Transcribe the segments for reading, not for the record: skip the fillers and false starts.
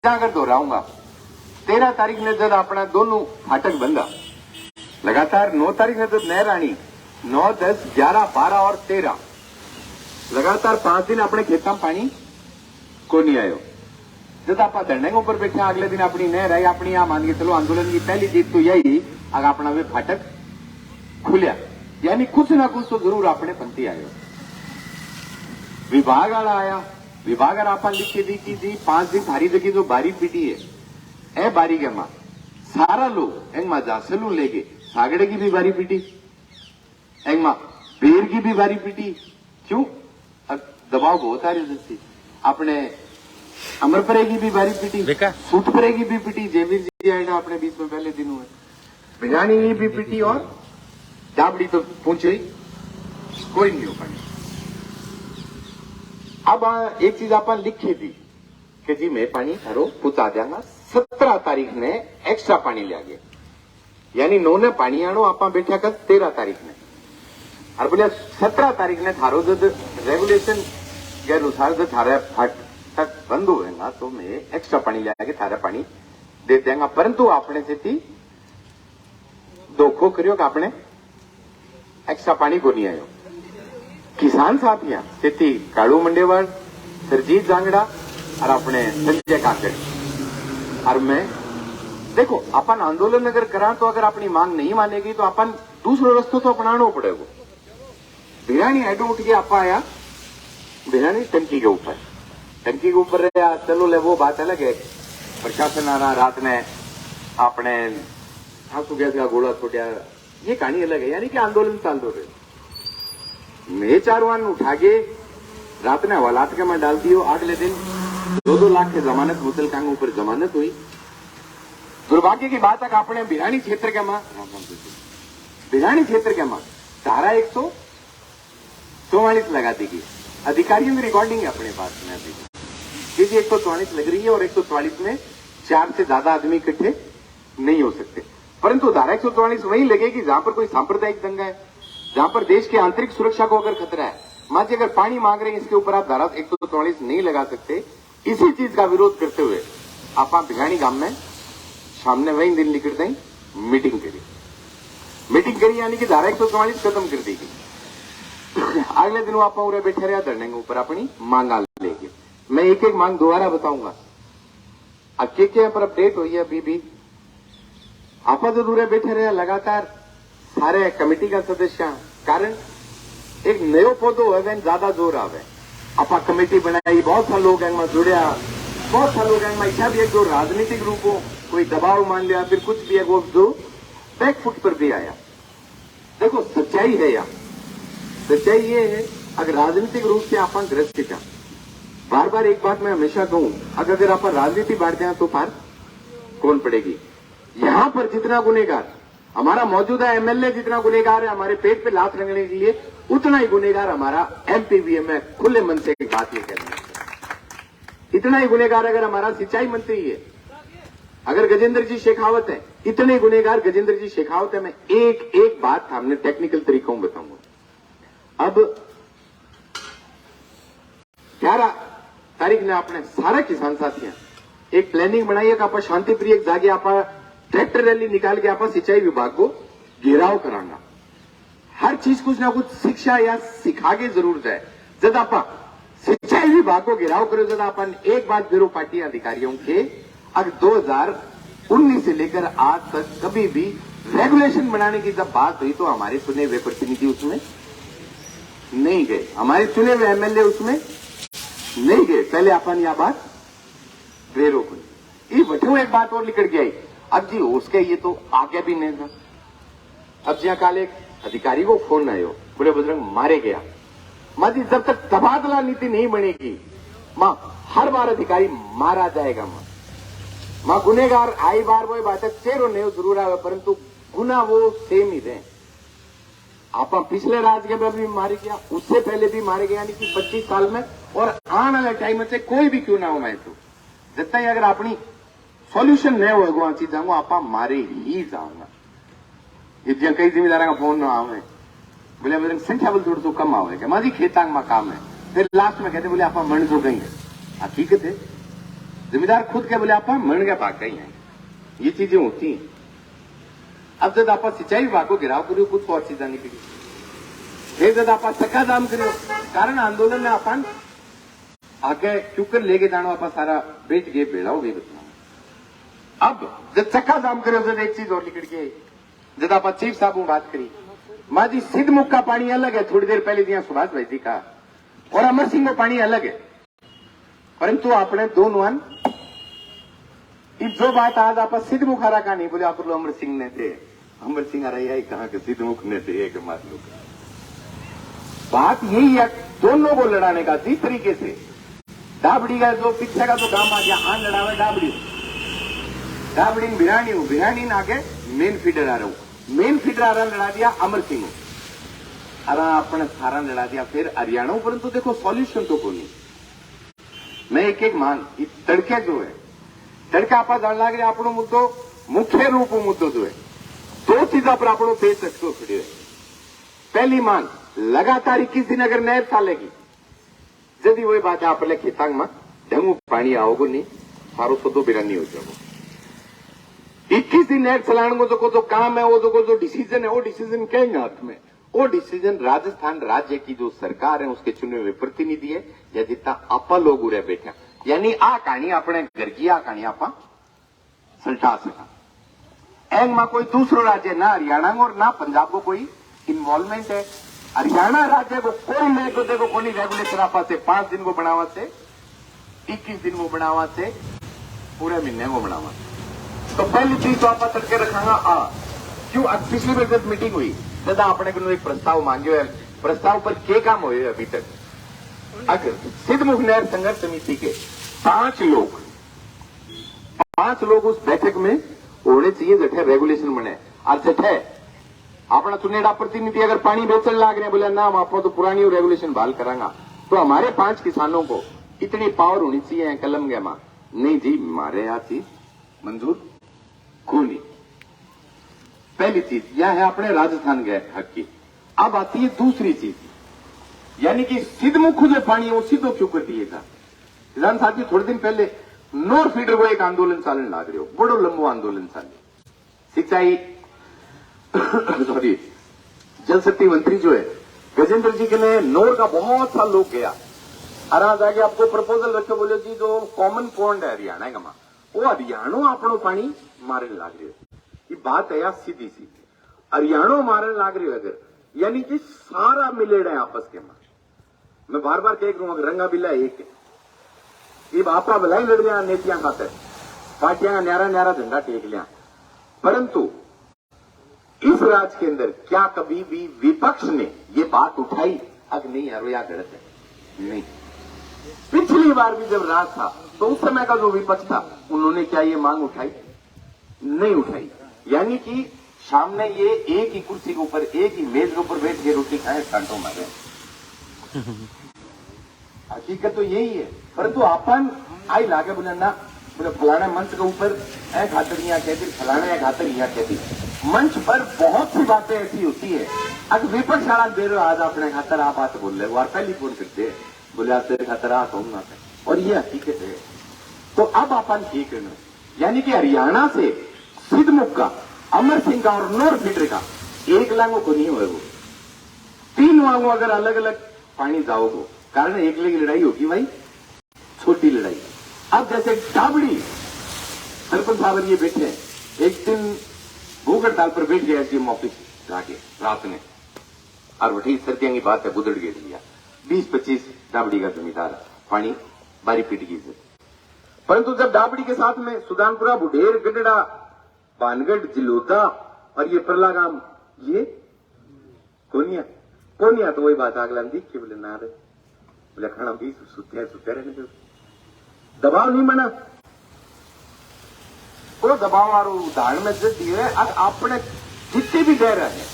अगर दोहराऊंगा 13 तारीख ने जब अपना दोनों फाटक बंदा लगातार 9 तारीख ने जब नहर आनी 9, 10, 11, 12 और 13 लगातार 5 दिन अपने खेतों में पानी को नहीं आयो। जब आप धरने के ऊपर बैठे अगले दिन अपनी नहर आई अपनी आ मान के चलो आंदोलन की पहली जीत तो यही अगर अपना वे फाटक खुलिया यानी कुछ ना कुछ तो जरूर अपने पंथी आयो। विभाग वाला आया विभाग आप लिखी दी कि जी 5 दिन थारी जगह जो बारी पीटी है ए बारी के मां सारा लोग एंग मां जासलू लेके सागड़े की भी बारी पीटी एंग मां बेर की भी बारी पीटी। क्यों? दबाव बहुत आ रही थी। अपने अमरपरे की भी बारी पीटी सूटपरे की भी पीटी जेवीर जी आएगा अपने बीच में पहले दिन हुए बिरयानी की भी पीटी और डाबड़ी तो पूछे कोई नहीं हो पाई। अब एक चीज आप लिखी थी कि जी मैं पानी थारो पहुंचा देंगा 17 तारीख ने एक्स्ट्रा पानी लिया गया यानी 9 ने पानी आनो आप बैठा कर 13 तारीख ने और बोले 17 तारीख ने थारो जब रेगुलेशन के अनुसार जो थारा फट तक बंद होगा तो मैं एक्स्ट्रा पानी लिया के थारा पानी दे देंगे। परंतु आपने से धोखो करियो कि आपने एक्स्ट्रा पानी को नहीं आयो। किसान साथियां स्थिति काड़ू मंडेवाड़ सरजीत जांगड़ा और अपने संजय काकड़ और मैं देखो अपन आंदोलन अगर करा तो अगर अपनी मांग नहीं मानेगी तो अपन दूसरा रास्ता तो अपनाना पड़ेगा। भिरानी हेडो उठ के आप आया भिरानी टंकी के ऊपर रहा चलो ले वो बात अलग है। प्रशासन आना रात ने अपने आंसू गैस का गोला छोड़ा ये कहानी अलग है यानी कि आंदोलन चाल दो रहे मैं चारवान उठा के रात ने हवालात के मैं डाल दियो। अगले दिन 2-2 लाख की जमानत मुतलकांग ऊपर जमानत हुई। दुर्भाग्य की बात है कि अपने भिरानी क्षेत्र के मां धारा 144 लगा दी गई। अधिकारियों की रिकॉर्डिंग है अपने पास में अभी जी 144 लग रही है और 144 में 4 से ज्यादा आदमी इकट्ठे नहीं हो सकते। परंतु धारा 144 वहीं लगेगी जहां पर कोई सांप्रदायिक दंगा है जहां पर देश की आंतरिक सुरक्षा को अगर खतरा है। मान जी अगर पानी मांग रहे हैं इसके ऊपर आप धारा 144 नहीं लगा सकते। इसी चीज का विरोध करते हुए आप भिगानी गांव में सामने वही दिन निकलते ही मीटिंग करी यानी कि धारा 144 खत्म कर दी गई। अगले दिन आप उरे बैठे रहा धरने के ऊपर अपनी मांगा लेके मैं एक एक मांग दोबारा बताऊंगा अब के पर अपडेट हुई है। अभी भी आप जो दूरे बैठे रहे लगातार सारे कमेटी का सदस्य कारण एक नयो पौधो है ज्यादा जोर आवे आप कमेटी बनाई बहुत सा लोग जुड़िया बहुत सा लोग ऐसा भी है जो राजनीतिक रूप हो कोई दबाव मान लिया फिर कुछ भी है वो जो बैकफुट पर भी आया। देखो सच्चाई है यार सच्चाई ये है अगर राजनीतिक रूप से आप ग्रस्त का बार बार एक बात मैं हमेशा कहूं अगर आप राजनीति बांटते हैं तो पार कौन पड़ेगी। यहां पर जितना गुनेगार हमारा मौजूदा एमएलए जितना गुनेगार है हमारे पेट पे लात रगड़ने के लिए उतना ही गुनेगार हमारा एमपीवीएम है। खुले मन से एक बात ये कहना इतना ही गुनेगार अगर हमारा सिंचाई मंत्री है अगर गजेंद्र जी शेखावत है इतने गुनेगार गजेंद्र जी शेखावत है। मैं एक एक बात हमने टेक्निकल तरीकों में बताऊंगा। अब 11 तारीख ने आपने सारा किसान साथियां एक प्लानिंग बनाई है कि आप शांति प्रिय जाके आप ट्रैक्टर रैली निकाल के आप सिंचाई विभाग को घेराव कराना हर चीज कुछ ना कुछ शिक्षा या सिखा के जरूर जाए। जब आप सिंचाई विभाग को घेराव करो जब अपन एक बात ब्यूरो पार्टी अधिकारियों के अगर 2019 से लेकर आज तक कभी भी रेगुलेशन बनाने की जब बात हुई तो हमारे चुने हुए प्रतिनिधि उसमें नहीं गए हमारे चुने हुए एमएलए उसमें नहीं गए। पहले अपन यह बात रेरो को ये बैठे एक बात और निकल गई अब जी उसके ये तो आगे भी नहीं था। अब जी कल एक अधिकारी को फोन आयो बोले बजरंग मारे गया मां जी जब तक तबादला नीति नहीं बनेगी मां हर बार अधिकारी मारा जाएगा। मां गुनेगार आई बार वो बात है चेहरो नहीं जरूर आवे परंतु गुना वो सेम ही रहे। आप पिछले राज के भी मारे गया उससे पहले भी मारे गया यानी कि 25 साल में और आने वाले टाइम से कोई भी क्यों ना हो मैं तो जितना ही अगर अपनी सॉल्यूशन नहीं होगा चीजा आप मारे ही जाऊंगा। कई जिम्मेदार का फोन ना आवे बोले मेरे संख्या बोल थोड़ा तो कम आवे माँ जी खेतांग में काम है फिर लास्ट में कहते बोले आप मन जो गई हकीकत है जमींदार खुद के बोले आप मन के भाग गई हैं, ये चीजें होती हैं। अब जब आप सिंचाई विभाग को गिराव करो, कुछ और चीजें निकली, फिर जब आप सका दाम करो, कारण आंदोलन में अपन आगे क्योंकर लेके जाना आप सारा बेच गए बेड़ाओ भी बतना। अब जब चक्का दाम करो जब एक चीज और निकल के, जब आप चीफ साहब को बात करी, माँ जी सिद्धमुख का पानी अलग है, थोड़ी देर पहले दिया सुभाष भाई जी का, और अमर सिंह का पानी अलग है। परंतु आपने दोनों जो बात आज आप सिद्धमुख हरा का नहीं बोले, आप अमर सिंह ने थे, अमर सिंह हरा यही कहा कि सिद्धमुख ने थे, एक मालूम बात यही है दोनों को लड़ाने का। जिस तरीके से डाबड़ी का जो पीछे का जो काम आ गया, आन लड़ावे डाबड़ी, डाबड़ी बिरानी आगे मेन फीडर आ रहा हूं, मेन फीडर आ रहा लड़ा दिया अमर सिंह, अरा अपने सारा लड़ा दिया फिर हरियाणा। परंतु देखो सॉल्यूशन तो कोई नहीं। मैं एक एक मान तड़के जो है तड़का आप जान लग रहे आपनो मुद्दो मुख्य रूप मुद्दो जो है दो चीजा पर आपनो पेश चटको खड़ी है। पहली मान लगातार 21 दिन अगर नहर चालेगी, यदि वही बात है आप खेतांग में ढंगू पानी आओगे नहीं, सारो सदो बिरानी हो जाओगे। 21 दिन नहर चलाने को जो काम है, वो जो डिसीजन है, वो डिसीजन कहेंगे हाथ में, वो डिसीजन राजस्थान राज्य की जो सरकार है उसके चुने हुए प्रतिनिधि है या जितना आपा लोग उरे बैठे, यानी आ कहानी अपने घर की आ कहानी आप सलटा सका। एंग में कोई दूसरो राज्य ना हरियाणा और ना पंजाब को कोई इन्वॉल्वमेंट है। हरियाणा राज्य को कोई नहीं को देखो कोई रेगुलेशन आपा से 5 दिन को बनावा से 21 दिन को बनावा से पूरे महीने को बनावा। तो पहली चीज तो आप करके रखांगा क्यों पिछली बार जब मीटिंग हुई दादा आपने को एक प्रस्ताव मांगो है, प्रस्ताव पर क्या काम हुए अभी तक। अगर सिद्धमुख नहर संघर्ष समिति के 5 लोग उस बैठक में होने चाहिए, जठे रेगुलेशन बने और जठे अपना चुनेड़ा प्रतिनिधि अगर पानी बेचने लाग रहे हैं, बोले ना आप तो पुरानी रेगुलेशन बहाल करांगा, तो हमारे 5 किसानों को इतनी पावर होनी चाहिए कलम गया मां नहीं जी, हमारे यहां चीज मंजूर खूनी। पहली चीज यह है अपने राजस्थान गए हक की। अब आती है दूसरी चीज, यानी कि सिद्धमुख जो पानी है वो सीधो क्यों कर दिएगा। किसान साथी थोड़े दिन पहले नोर फीडर को एक आंदोलन चालन लाग रहे हो, बड़ो लंबो आंदोलन चाले। सिंचाई सॉरी जल शक्ति मंत्री जो है गजेंद्र जी के लिए नोर का बहुत सा लोग गया और आज आगे आपको प्रपोजल रखे, बोले जी जो कॉमन पॉन्ड है हरियाणा का मां वो हरियाणा अपनो पानी मारने लाग रहे हो। ये बात है यार सीधी सी, हरियाणा मारने लाग रहे हो अगर, यानी कि सारा मिलेड़ा है आपस के मां। मैं बार बार कह रहा हूं अगर रंगा बिल्ला एक है, ये आपा भलाई लड़ लिया नेतियां खातर, पार्टियां का न्यारा न्यारा झंडा टेक लिया, परंतु इस राज्य के अंदर क्या कभी भी विपक्ष ने ये बात उठाई अगर नहीं यार या गलत है नहीं। पिछली बार भी जब राज था तो उस समय का जो विपक्ष था उन्होंने क्या ये मांग उठाई? नहीं उठाई। यानी कि सामने ये एक ही कुर्सी के ऊपर एक ही मेज के ऊपर बैठ के रोटी खाए कांटों मारे। हकीकत तो यही है, परंतु अपन आई लागे बोले ना, बोले फलाने मंच के ऊपर खातर यहाँ कहती, फलाने खातर यहाँ कहती। मंच पर बहुत सी बातें ऐसी होती है, अगर विपक्ष वाला दे रहे हो आज अपने खातर आप बात बोल रहे हो, पहली फोन करते बोले आप तेरे खातर आ कहूंगा, और ये हकीकत है। तो अब अपन ठीक करना, यानी कि हरियाणा से सिद्धमुख का, अमर सिंह का और नोर फीडर का एक लांगों को नहीं होगा, 3 वांगों अगर अलग अलग पानी जाओगे, कारण एक लगी लड़ाई होगी भाई, छोटी लड़ाई। अब जैसे डाबड़ी सरपंच साहब ये बैठे हैं, एक दिन भूख हड़ताल पर बैठ गया एसडीएम ऑफिस जाके रात में, और वही सर्दियों की बात है, गुदड़ गए लिया 20-25 डाबड़ी का जमींदार पानी बारी पीट गई से। परंतु जब डाबड़ी के साथ में सुदानपुरा, बुढेर, गडड़ा, पानगढ़, जिलोदा और ये परलागाम, ये कोनिया तो वही बात अगला दिख के बोले ना रे, बोले खाना भी सुते रहने दो, दबाव नहीं बना। वो दबाव और उदाहरण में दिए अपने जितने भी दे रहे हैं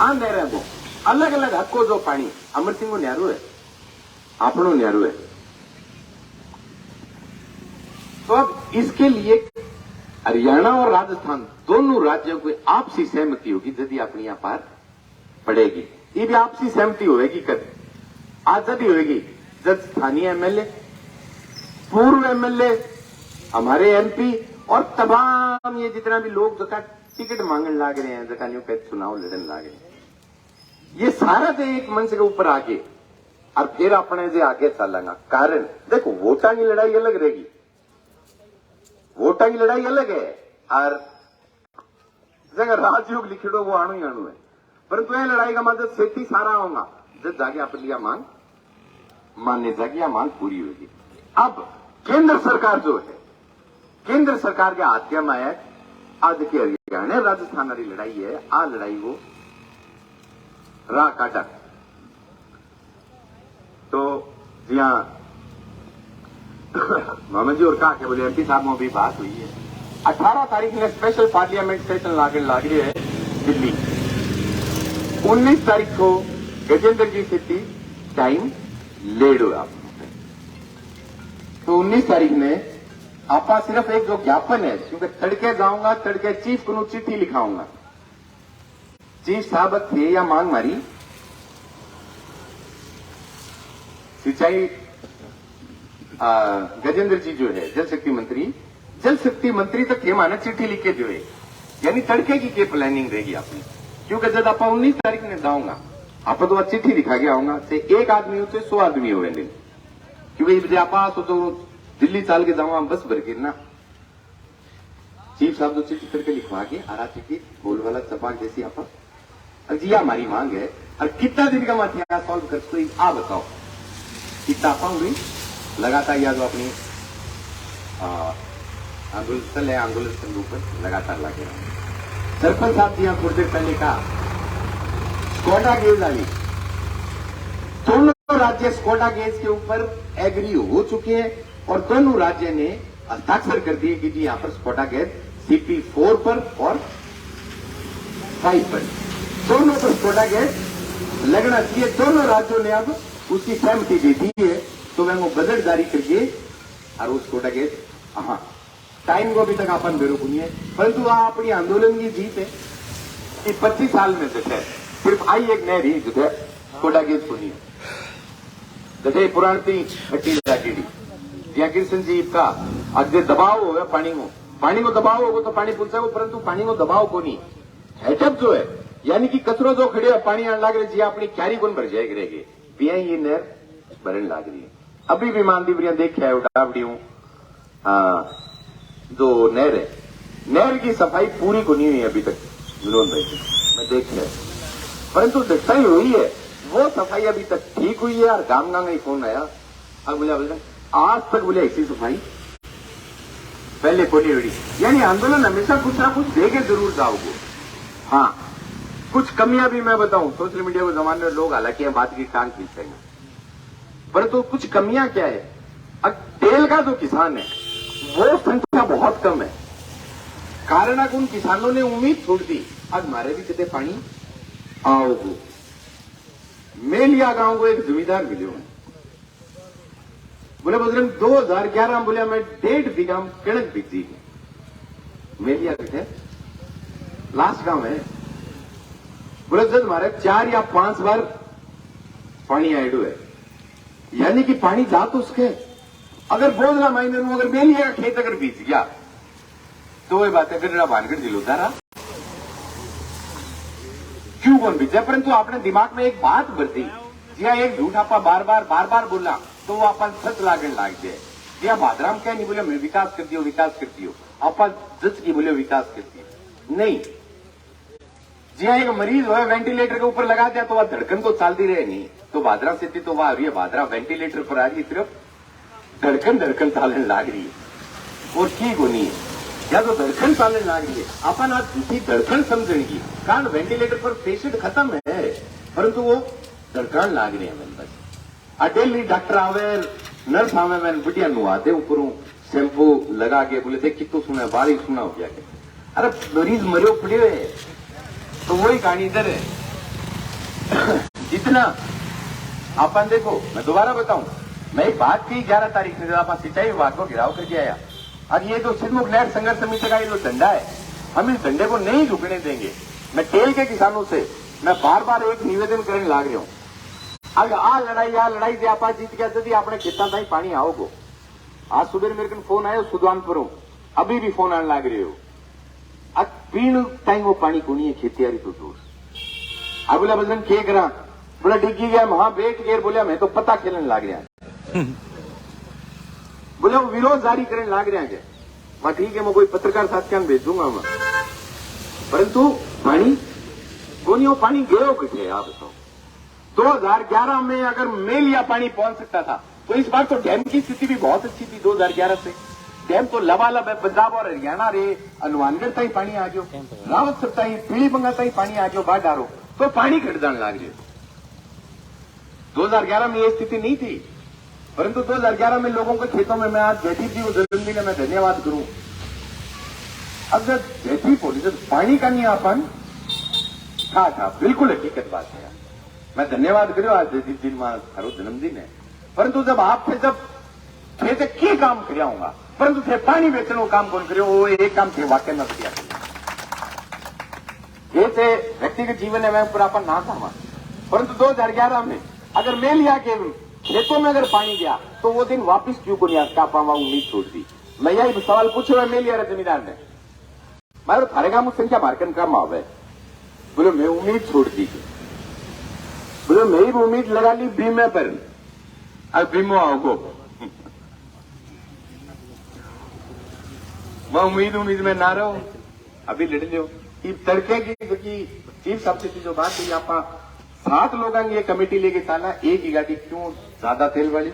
आन दे रहे हैं वो अलग अलग हक जो पानी अमर सिंह को न्यारो है, अपनों न्यारो है। तो अब इसके लिए हरियाणा और राजस्थान दोनों राज्यों को आपसी सहमति होगी, यदि अपनी यहाँ पार पड़ेगी। ये भी आपसी सहमति होगी, कद आजादी होगी जब स्थानीय एमएलए, पूर्व एमएलए हमारे एमपी और तमाम ये जितना भी लोग जका टिकट मांगने लाग रहे हैं, जका न्यू कह चुनाव लड़ने लाग रहे हैं, ये सारा तो एक मंच के ऊपर आके और फिर अपने से आगे चलेगा। कारण देखो, वोटा की लड़ाई अलग रहेगी, वोटा की लड़ाई अलग है और जगह राजयोग लिखिड़ो वो आणु ही आणु है, परंतु यह लड़ाई का मतलब सेठी सारा होगा जब जाके अपनी मांग मान्य जागी या मांग पूरी होगी। अब केंद्र सरकार जो है, केंद्र सरकार के हाथ में आया आज की हरियाणा राजस्थान वाली लड़ाई है, आ लड़ाई वो राह काटा। तो जी हाँ मोहम्मद जी और कहा बोले एमपी साहब में भी बात हुई है, 18 तारीख में स्पेशल पार्लियामेंट सेशन लाग रही है दिल्ली, 19 तारीख को गजेंद्र जी सिटी टाइम लेट हुआ। तो 19 तारीख में आपा सिर्फ एक जो ज्ञापन है, क्योंकि तड़के जाऊंगा, तड़के चीफ को चिट्ठी लिखाऊंगा, चीफ साहब थे या मांग मारी सिंचाई गजेंद्र जी जो है जल शक्ति मंत्री तक के माना चिट्ठी लिख के जो है, यानी तड़के की प्लानिंग रहेगी आपकी। क्योंकि जब आप 19 तारीख में जाऊंगा आप तो चिट्ठी लिखा के आऊंगा से एक आदमी होते 100 आदमी हो गए, क्योंकि आप तो दिल्ली चाल के जाऊंगा बस भर के ना। चीफ साहब तो चिट्ठी करके लिखवा के आरा चिट्ठी बोल वाला चपाक जैसी आप जी हमारी मांग है और कितना दिन का माथिया सॉल्व कर तो आ बताओ कितना पाऊंगी लगातार या जो अपनी आंदोलन स्थल है, आंदोलन स्थल के ऊपर लगातार लगे रहे। सरपंच साहब जी यहां थोड़ी देर पहले कहा स्कोडा गेज आई, दोनों राज्य स्कोडा गेज के ऊपर एग्री हो चुके हैं और दोनों राज्य ने हस्ताक्षर कर दिए कि जी यहां पर स्कोडा गेज CP4 पर और 5 पर दोनों पर स्कोडा गेज लगना चाहिए। दोनों राज्यों ने अब उसकी सहमति दे दी है, तो वह वो बजट जारी करके और उस स्कोडा गेज हाँ टाइम को अभी तक अपन बेरोकुनी है, परंतु वह अपनी आंदोलन की जीत है कि 25 साल में जो है सिर्फ आई एक नहरी जो है स्कोडा गेज सुनी है जैसे पुरानी हट्टी लाटी या कृष्ण जी का अगे दबाव होगा पानी को दबाव होगा तो पानी पूछा हो, परंतु पानी को दबाव को नहीं हेटअप जो है, यानी कि कचरो जो खड़े पानी आने लग रहे जी अपनी क्यारी कौन भर जाएगी रहेगी पिया ये नहर भरने लग रही है। अभी भी मानदीवरिया देखे है उठावड़ी हूं जो नहर है, नहर की सफाई पूरी को नहीं हुई अभी तक विनोद भाई मैं देख लिया, परंतु सफाई हुई है वो सफाई अभी तक ठीक हुई है। और गांव गांव ही फोन आया अब बोले आज तक बोले ऐसी सफाई पहले को नहीं हुई, यानी आंदोलन हमेशा कुछ ना कुछ देके जरूर जाओगे। हाँ कुछ कमियां भी मैं बताऊं, सोशल मीडिया के जमाने में लोग हालांकि यह बात की टांग खींचेंगे, परंतु कुछ कमियां क्या है, अब तेल का जो किसान है वो संख्या बहुत कम है, कारण उन किसानों ने उम्मीद छोड़ दी अब हमारे भी कितने पानी आओगे। मेलिया गांव को एक जमींदार मिले बोले बजरंग 2011 बोले मैं 1.5 बीघा कणक बीजी मेलिया कितने लास्ट गांव है, बोले जब हमारे 4 या 5 बार पानी आएडू है, यानी कि पानी जा तो उसके अगर बोझला महीने में अगर मेलिया का खेत अगर बीज गया तो वही बात है फिर भानगढ़ जिलोता रहा क्यों कौन बीजा। परंतु आपने दिमाग में एक बात भर दी जिया एक झूठ आपा बार बार बोला तो वो अपन सच लागण लाग जाए। जिया भादराम क्या नहीं बोले मैं विकास करती हो आपा जच की बोले विकास करती हो नहीं। जिया एक मरीज हो वेंटिलेटर के ऊपर लगा दिया तो वह धड़कन तो चलती रहे नहीं, तो भादरा स्थिति तो वह आ रही है, भादरा वेंटिलेटर पर आ रही है, सिर्फ धड़कन चालन लाग रही है और ठीक होनी है या तो धड़कन चालन लाग रही है अपन आज दूसरी धड़कन समझेंगी कारण वेंटिलेटर पर पेशेंट खत्म है परंतु वो धड़कन लाग रही है। मैंने बस डेली डॉक्टर आवे नर्स आवे मैंने बुढ़िया नुआते ऊपरों शैम्पू लगा के बोले थे कितो सुना बारिश सुना हो गया, अरे मरीज मरियो पड़े हुए तो वही कहानी इधर है। जितना अपन देखो मैं दोबारा बताऊं, मैं एक बात की 11 तारीख में जब आप सिंचाई विभाग को घिराव करके आया, अब ये जो सिद्धमुख लहर संघर्ष समिति का ये जो झंडा है हम इस झंडे को नहीं झुकने देंगे। मैं तेल के किसानों से मैं बार एक निवेदन करने लाग रहा हूं, अब आ लड़ाई से आप जीत गया यदि अपने खेतों ताई पानी आओगो आज सुबह मेरे को फोन आयो सुदानपुरों, अभी भी फोन आने लग रहे हो। अब पीण ताई वो पानी को नहीं है, खेतियारी तो दूर। अब बोला बजरंग के करा, बोला डिग्गी गया वहां बैठ गया, बोलिया मैं तो पता खेलने लग रहा। बोले वो विरोध जारी करने लग रहा है। मैं ठीक है, मैं कोई पत्रकार साथियों भेज दूंगा मैं, परंतु पानी कोनी, वो पानी गयो किथे आप बताओ। 2011 में अगर मेलिया पानी पहुंच सकता था तो इस बार तो डैम की स्थिति भी बहुत अच्छी थी। 2011 से डैम तो लबालब है, पंजाब और हरियाणा रे हनुमानगढ़ ताई पानी आ गयो, रावतसर ताई पीलीबंगा ताई पानी आ गयो, बाढ़ डारो तो पानी घट जाने लग गए। 2011 में ये स्थिति नहीं थी, परंतु 2011 में लोगों के खेतों में, मैं आज जयदीप जी को जन्मदिन है, मैं धन्यवाद करूं। अब जब जयदीप हो जब पानी का नहीं आपन था बिल्कुल हकीकत बात है। मैं धन्यवाद करो आज जयदीप जी मारो जन्मदिन है, परंतु जब आप थे जब खेत के काम कराऊंगा, परंतु थे पानी बेचने को काम कौन करे, वो एक काम थे वाक्य न किया। ये थे व्यक्तिगत जीवन है, मैं पूरा अपन ना था, परंतु 2011 में अगर मेलिया के खेतों में अगर पानी गया तो वो दिन वापिस क्यों को नहीं आ पावा, उम्मीद छोड़ दी। मैं यही सवाल पूछे हुए मेलिया जमींदार ने, मारे थारे गांव संख्या मार्कन काम आवे, बोले मैं उम्मीद छोड़ दी, बोले मेरी उम्मीद लगा ली बीमे पर, अब बीमो आओ मैं उम्मीद में ना रहो, अभी लड़ लो। तड़के की चीफ साहब से जो बात हुई, आप 7 लोगों की ये कमेटी लेके चला, एक ही गाड़ी क्यों ज्यादा तेल वाली,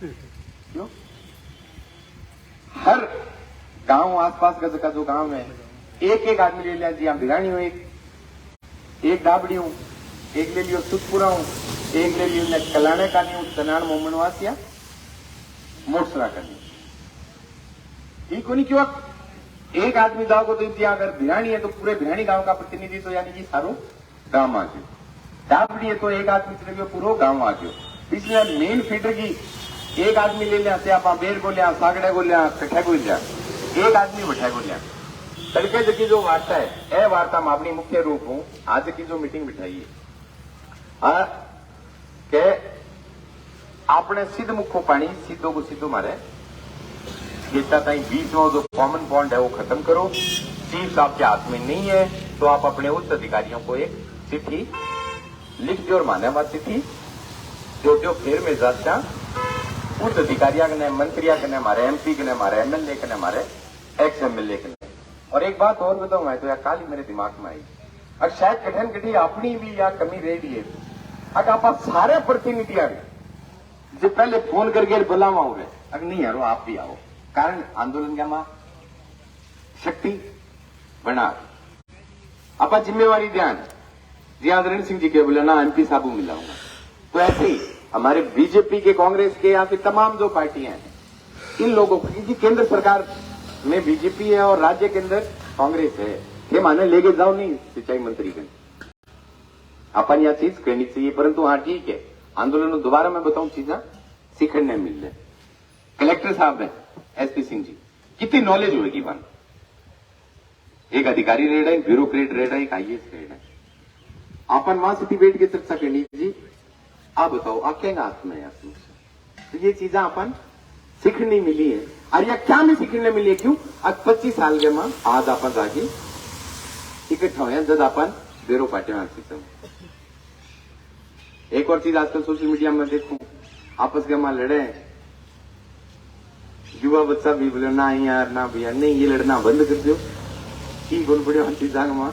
क्यों? हर गांव आसपास का जो गांव है, एक आदमी ले लिया जी, हम भिगानी हूं, एक डाबड़ी हूं, एक ले लियो सुखपुरा हूं, एक ले लियो कल्याण करनी हूं, तनान मोमनवासिया मोटसरा करनी ठीक होनी। क्यों एक आदमी गांव को तो इंतजार, अगर भिरानी है तो पूरे भिरानी गांव का प्रतिनिधित्व तो यानी कि सारो गांव आ गयो, डाबड़ी है तो एक आदमी चले गयो, पूरा गांव आ गयो। इसलिए मेन फीडर की एक आदमी ले लिया, से आप बेर को लिया, सागड़े को लिया, कठे को लिया, एक आदमी बैठा को लिया। तड़के जकी जो वार्ता है, ए वार्ता में अपनी मुख्य रूप हूं, आज की जो मीटिंग बिठाई है के आपने सीध मुखो पानी सीधो को सीधो मारे खेता ताई बीच में जो कॉमन पॉइंट है वो खत्म करो। चीफ साहब के हाथ में नहीं है तो आप अपने उच्च अधिकारियों को एक चिट्ठी लिख दो और मान्यवाद चिट्ठी जो फिर में जाता उच्च अधिकारियों ने, मंत्रियों ने, हमारे MP के ने, हमारे MLA के ने, हमारे एक्स MLA के ने। और एक बात और बताऊं, मैं तो यार काली मेरे दिमाग में आई, अब शायद कठिन कठी अपनी भी या कमी रह रही है, अगर आप सारे प्रतिनिधियां जो पहले फोन करके बुलावा हो गए, अगर नहीं यारो आप भी आओ, कारण आंदोलन क्या मां शक्ति बना आपा जिम्मेवारी ध्यान जी रण सिंह जी के बोले ना MP साहब मिलाऊंगा। तो ऐसे ही हमारे बीजेपी के, कांग्रेस के या फिर तमाम जो पार्टियां हैं, इन लोगों को, क्योंकि केंद्र सरकार में बीजेपी है और राज्य के अंदर कांग्रेस है, ये माने लेके जाओ नहीं सिंचाई मंत्री के अपन यह चीज करनी चाहिए। परंतु हाँ ठीक है, आंदोलन दोबारा मैं बताऊं चीजें सीखने मिल रहे। कलेक्टर साहब ने SP सिंह जी कितनी नॉलेज होगी वन, एक अधिकारी रह रहा है, ब्यूरोक्रेट रह रहा है, एक IAS रह रहा है, अपन वहां से बैठ के चर्चा करनी जी, आप बताओ आप क्या हाथ में है। तो ये चीजें अपन सीखने मिली है, और या क्या में सीखने मिली है, क्यों आज 25 साल के मां आज अपन जाके इकट्ठा हुए जब अपन बेरो पार्टी में सीखते। एक और चीज आजकल सोशल मीडिया में देखूं, आपस के मां लड़े, युवा बच्चा भी बोले ना यार ना भैया नहीं, ये लड़ना बंद कर दो, की बोल पड़े हर चीज मां।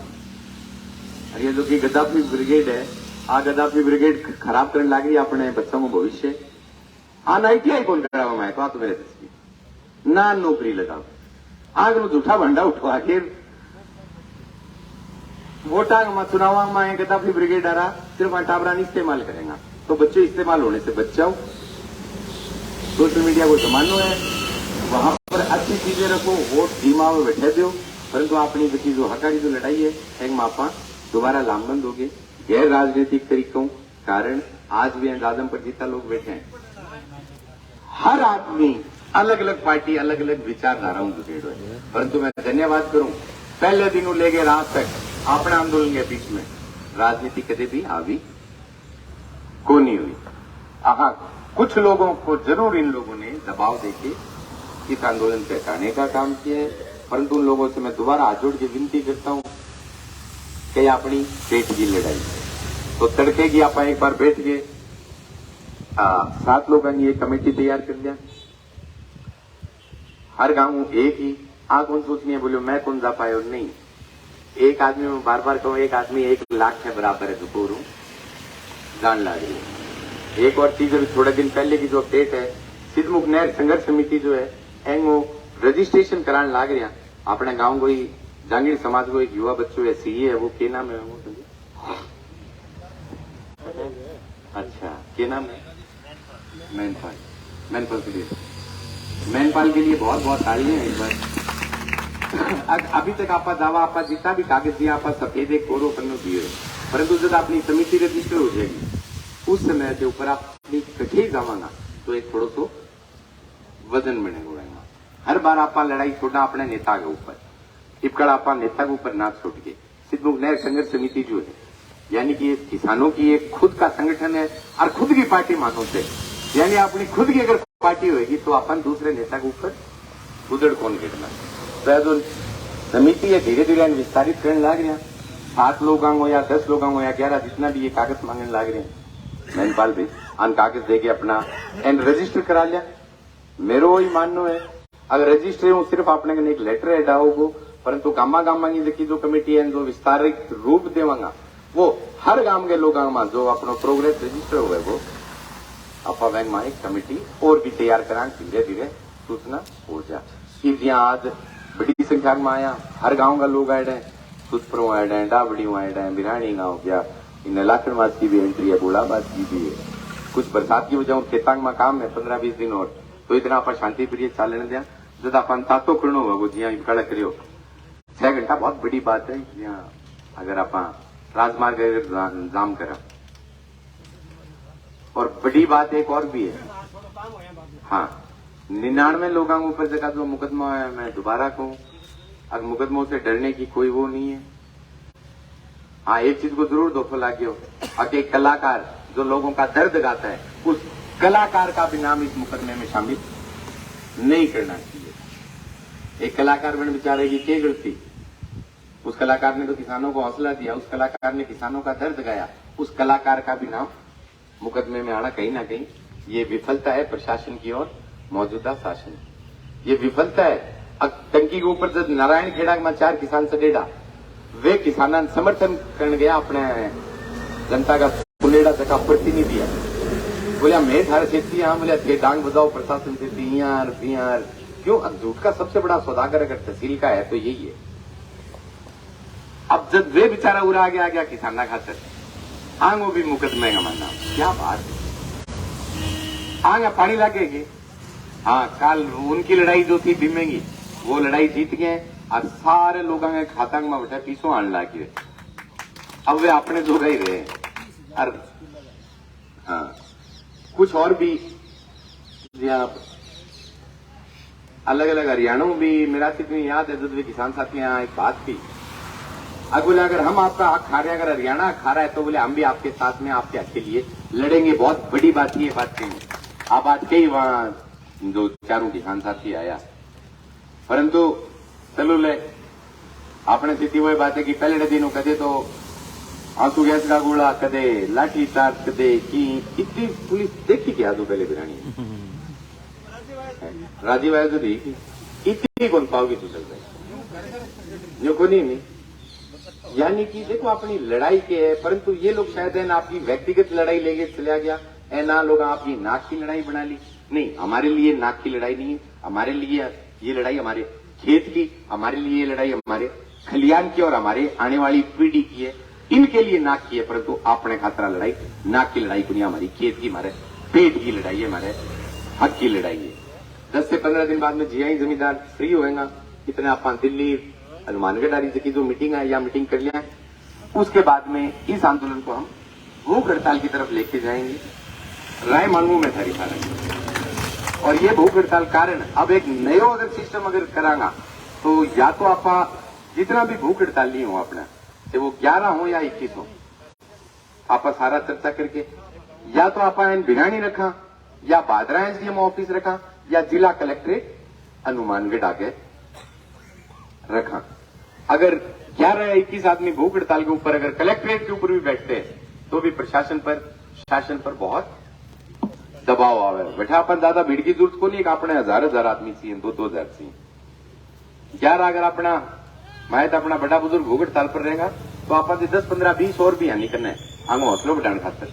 ये जो कि गद्दाफी ब्रिगेड है, आ गद्दाफी ब्रिगेड खराब करने लगी अपने बच्चों को भविष्य। हाँ ITI कौन करावा मैं तो, तो मेरे तस्वीर ना नौकरी लगाओ, आग नो झूठा भंडा उठो, आखिर वोटा में चुनाव में गद्दाफी ब्रिगेड आ रहा सिर्फ टाबरा इस्तेमाल करेगा, तो बच्चे इस्तेमाल होने से बच जाओ। सोशल मीडिया को जमानो है, वहां पर अच्छी चीजें रखो, वोट धीमा में बैठे दो, परंतु अपनी बची जो हकारी जो लड़ाई है एक मापा दोबारा लामबंद हो गए गैर राजनीतिक तरीकों कारण। आज भी अंदाजम पर जितना लोग बैठे हैं, हर आदमी अलग अलग पार्टी अलग अलग विचारधाराओं से जुड़े हुए, परंतु मैं धन्यवाद करूं पहले दिनों लेके रात तक अपने आंदोलन के बीच में राजनीति कदे भी हावी को नहीं हुई। कुछ लोगों को जरूर इन लोगों ने दबाव देके इस आंदोलन पे हटाने का काम किया है, परंतु उन लोगों से मैं दोबारा हाथ जोड़ के विनती करता हूं कि अपनी पेट की लड़ाई तो तड़के की आप एक बार बैठ के 7 लोगों की एक कमेटी तैयार कर लिया, हर गांव एक ही आ कौन सोचनी है, बोलो मैं कौन जा पाए और नहीं, एक आदमी में बार बार कहूं एक आदमी 1 लाख के बराबर है, दुपोर हूं जान ला रही है। एक और चीज अभी थोड़े दिन पहले की जो अपडेट है, सिद्धमुख नहर संघर्ष समिति जो है एंगो रजिस्ट्रेशन कराने लाग रहा अपने गांव को ही, जांगीर समाज को एक युवा बच्चों है सीए है, वो के नाम है वो? अच्छा के नाम है? मैनपाल। मैनपाल के लिए बहुत बहुत तालियां हैं एक बार। अभी तक आपका दावा आपका जितना भी कागज दिया आपका सफेद एक कोरो करने दिए, परंतु जब अपनी समिति रजिस्टर हो जाएगी उस समय के ऊपर आप अपनी कठिन जावाना तो एक थोड़ा सो वजन बनेगा। हर बार आप लड़ाई छोड़ना अपने नेता के ऊपर, इपकड़ आप नेता के ऊपर ना छोड़ के सिद्धमुख नहर संघर्ष समिति जो है यानी कि किसानों की एक खुद का संगठन है और खुद की पार्टी मानो से, यानी अपनी खुद की अगर पार्टी होगी तो अपन दूसरे नेता के ऊपर उधड़ कौन गिरना। तो जो समिति है धीरे धीरे विस्तारित करने लग रहे हैं, 7 लोग हो या 10 लोग हो या 11 जितना भी ये कागज मांगने लग रहे हैं, मैनपाल भी अन कागज देके अपना एंड रजिस्टर करा लिया। मेरा वही मानना है अगर रजिस्टर हूं सिर्फ आपने एक लेटर है डाओगो, परंतु गामा गामा की देखी जो कमेटी है जो विस्तारित रूप देवांगा वो हर गांव के लोगों में जो अपना प्रोग्रेस रजिस्टर हुए वो अपा बैंक में एक कमेटी और भी तैयार करा धीरे धीरे सूचना हो जा। आज बड़ी संख्या में आया हर गांव का लोग आए हैं, सुसप्रो आए हैं, डाबड़ी आए हैं, बिरानी गांव गया, इन लाखनवास की भी एंट्री है, बुढ़ाबाद की भी है। कुछ बरसात की वजह खेतांग में काम है 15-20 दिन और तो इतना आप शांति प्रिय चालने दिया जब अपन तातो करनो हुआ वो जिया खड़ा करियो 6 घंटा बहुत बड़ी बात है। यहाँ अगर आप राजमार्ग जाम करा और बड़ी बात एक और भी है, हाँ 99 लोगों के ऊपर जगह जो मुकदमा है, मैं दोबारा कहूं अब मुकदमों से डरने की कोई वो नहीं है। हाँ एक चीज को जरूर दोखो लागियो कि कलाकार जो लोगों का दर्द गाता है उस कलाकार का भी नाम इस मुकदमे में शामिल नहीं करना चाहिए। एक कलाकार बन बेचारे की क्या गलती, उस कलाकार ने तो किसानों को हौसला दिया, उस कलाकार ने किसानों का दर्द गाया, उस कलाकार का भी नाम मुकदमे में आना कहीं ना कहीं ये विफलता है प्रशासन की और मौजूदा शासन की। ये विफलता है। टंकी के ऊपर जब नारायण खेड़ा में 4 किसान सडेड़ा वे किसाना समर्थन करने गया अपने जनता का पुलेड़ा जगह प्रतिनिधि है, बोलिया मैं थारे खेती हाँ बोलिया थे डांग बजाओ प्रशासन से बिहार क्यों? झूठ का सबसे बड़ा सौदागर अगर तहसील का है तो यही है। अब जब वे बेचारा उड़ा आ गया किसाना खातर आंग वो भी मुकदमे का मानना क्या बात है। आंग पानी लगेगी, हाँ कल उनकी लड़ाई जो थी बीमेंगी वो लड़ाई जीत गए और सारे लोगों के खाता में बैठे पीसों आने लगे। अब वे अपने जो गए रहे और हाँ कुछ और भी अलग अलग हरियाणा में भी मेरा इतनी याद है जब वे किसान साथी यहाँ एक बात थी, अब बोले अगर हम आपका हक खा रहे हैं, अगर हरियाणा खा रहा है तो बोले हम भी आपके साथ में आपके हक के लिए लड़ेंगे। बहुत बड़ी बात ये बात कही। आप आज कई वहां 2-4 किसान साथी आया, परंतु चलो ले आपने स्थिति वही बात है कि पहले दिनों कदे तो आंसू गैस का गोला कदे लाठी चार्ज कदे की इतनी पुलिस देखी क्या दो पहले बिरानी राजीव आया तो देखी इतनी कौन पाओगी तू चल रही जो को नहीं। यानी कि देखो अपनी लड़ाई के है, परंतु ये लोग शायद है ना आपकी व्यक्तिगत लड़ाई लेके चला गया है ना, लोग आपकी नाक की लड़ाई बना ली। नहीं, हमारे लिए नाक की लड़ाई नहीं है, हमारे लिए ये लड़ाई हमारे खेत की, हमारे लिए ये लड़ाई हमारे खलियान की और हमारे आने वाली पीढ़ी की है, इनके लिए नाक की है। परंतु अपने खातरा लड़ाई नाक की लड़ाई को नहीं, हमारी खेत की, हमारे पेट की लड़ाई है, हमारे हक की लड़ाई है। 10 से 15 दिन बाद में जिया ही जमींदार फ्री होएगा, इतने आप दिल्ली हनुमानगढ़ की जो मीटिंग है या मीटिंग कर लिया, उसके बाद में इस आंदोलन को हम भूख हड़ताल की तरफ लेके जाएंगे। राय मांगू में थारी सारा और ये भूख हड़ताल कारण अब एक नयो अगर सिस्टम अगर करांगा तो या तो आप जितना भी भूख हड़ताल नहीं हो अपना, चाहे वो 11 हो या 21 हो, आप सारा चर्चा करके या तो आप भिरानी रखा या बादरा एसडीएम ऑफिस रखा या जिला कलेक्ट्रेट हनुमानगढ़ आगे रखा। अगर 11-21 आदमी भूख हड़ताल के ऊपर अगर कलेक्ट्रेट के ऊपर भी बैठते हैं तो भी प्रशासन पर शासन पर बहुत दबाव आवे। बैठा अपन ज्यादा भीड़ की जरूरत को नहीं, अपने हजार आदमी चाहिए, 2-2 हजार चाहिए। 11 अगर अपना मायत अपना बड़ा बुजुर्ग भूख हड़ताल पर रहेगा तो आप 10-15-20 और भी हानि करना है हम हौसलों बढ़ाने खातर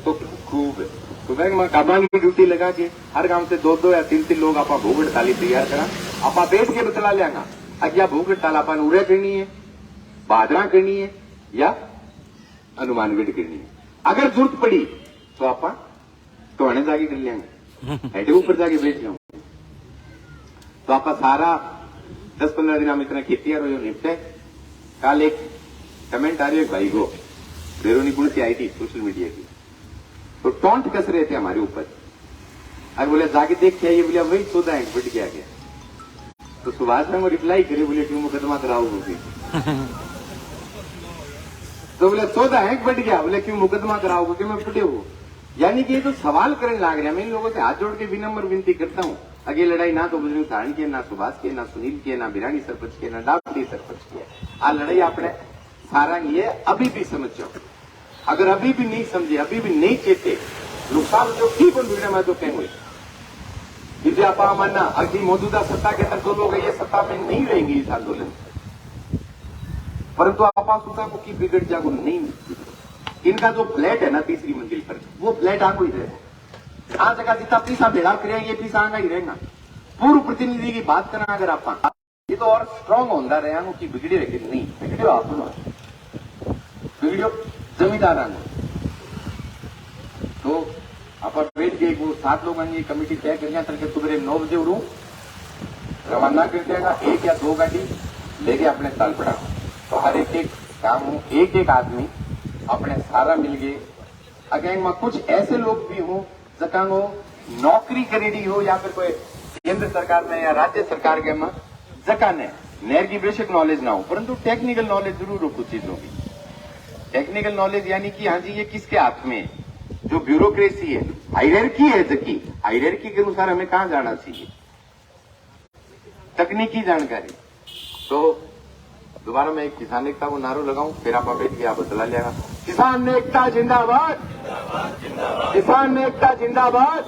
तो खूब है। तो मैं काबा की ड्यूटी लगा के हर गांव से 2-2 या 3-3 लोग आप भूख हड़ताली तैयार करा, आप बैठ के बतला लिया अज्ञा भूख हड़ताल आप उरे करनी है, बादरा करनी है या हनुमानगढ़ करनी है। अगर जरूरत पड़ी तो आप तो आने जाके कर लेंगे, हेड ऊपर जाके बैठ जाऊंगे। तो आप सारा 10-15 दिन हम इतना खेती निपटे। कल एक कमेंट आ रही है भाई को बेरोनी पुलिस आई थी सोशल मीडिया की, तो टॉन्ट कस रहे थे हमारे ऊपर। अगर बोले जाके देख के आइए, बोले वही 14 एंक बढ़ गया गया। तो सुभाष ने रिप्लाई करे, बोले क्यों मुकदमा कराओगे? तो बोले 14 एंक बढ़ गया, बोले क्यों मुकदमा कराओगे कि मैं फटे हो। यानी कि ये तो सवाल करने लग रहे हैं। मैं इन लोगों से हाथ जोड़ के विनम्र विनती करता हूं, अगे लड़ाई ना तो बुजुर्ग धारण की, ना सुभाष की, ना सुनील की, ना बिरानी सरपंच की, ना डाबडी सरपंच की। आ लड़ाई आपने सारा ये अभी भी समझ जाओ। अगर अभी भी नहीं समझे, अभी भी नहीं चेते, नुकसान जो की को वीडियो में तो कहीं हुई इसे आप मानना अभी मौजूदा सत्ता के अंदर जो लोग ये सत्ता में नहीं रहेंगे इस आंदोलन, परंतु आप सुधा को की बिगड़ जागो नहीं। इनका जो फ्लैट है ना 3री मंजिल पर, वो फ्लैट आगो ही रहेगा। आज जगह जितना पैसा भेड़ा करें ये पैसा आगा ही रहेगा। पूर्व प्रतिनिधि की बात करना अगर आप ये तो और स्ट्रांग होता रहे कि बिगड़े रहे नहीं बिगड़ो, आप बिगड़ो जमींदार तो आप बैठ गए। वो 7 लोगों ने कमेटी तय कर तरीके सुबह 9 बजे उड़ू रवाना कर देगा, 1 या 2 गाड़ी लेके अपने साल पड़ा। तो हर एक काम हो, एक आदमी अपने सारा मिल गए। अगर में कुछ ऐसे लोग भी हो जका वो नौकरी करेगी हो या फिर कोई केंद्र सरकार में या राज्य सरकार के में जका ने नहर की बेशक नॉलेज ना हो, परंतु टेक्निकल नॉलेज जरूर हो कुछ चीजों की। टेक्निकल नॉलेज यानी कि हाँ जी ये किसके हाथ में है, जो ब्यूरोक्रेसी है, हायरार्की है, जबकि हायरार्की के अनुसार हमें कहां जाना चाहिए, तकनीकी जानकारी। तो दोबारा मैं एक किसान एकता को नारो लगाऊं, फिर आप बैठ के आप बतला लिया। किसान एकता जिंदाबाद, किसान एकता जिंदाबाद।